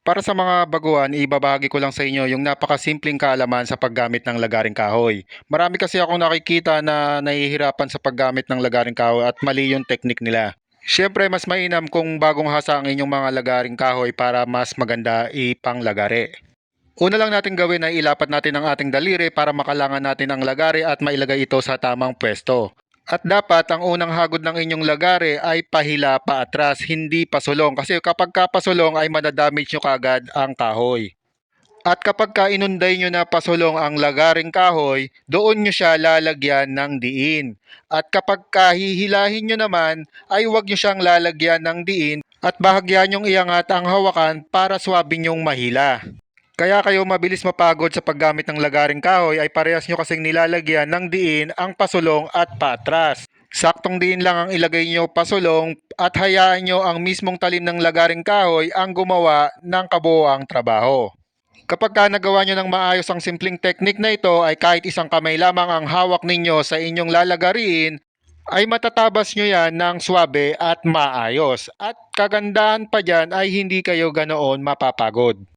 Para sa mga baguhan, ibabahagi ko lang sa inyo yung napakasimpleng kaalaman sa paggamit ng lagaring kahoy. Marami kasi akong nakikita na nahihirapan sa paggamit ng lagaring kahoy at mali yung teknik nila. Siyempre, mas mainam kung bagong hasa ang inyong mga lagaring kahoy para mas maganda ipanglagari. Una lang natin gawin ay ilapat natin ang ating daliri para makalangan natin ang lagari at mailagay ito sa tamang pwesto. At dapat ang unang hagod ng inyong lagari ay pahila pa atras, hindi pasulong. Kasi kapag kapasulong ay madadamage nyo kagad ang kahoy. At kapag ka inunday nyo na pasulong ang lagaring kahoy, doon nyo siya lalagyan ng diin. At kapag kahihilahin nyo naman, ay huwag nyo siyang lalagyan ng diin at bahagyan nyong iangat ang hawakan para swabe nyong mahila. Kaya kayo mabilis mapagod sa paggamit ng lagaring kahoy ay parehas nyo kasing nilalagyan ng diin ang pasulong at patras. Saktong diin lang ang ilagay nyo pasulong at hayaan nyo ang mismong talim ng lagaring kahoy ang gumawa ng kabuoang trabaho. Kapag ka nagawa nyo ng maayos ang simpleng teknik na ito ay kahit isang kamay lamang ang hawak ninyo sa inyong lalagariin, ay matatabas nyo yan ng swabe at maayos. At kagandahan pa dyan ay hindi kayo ganoon mapapagod.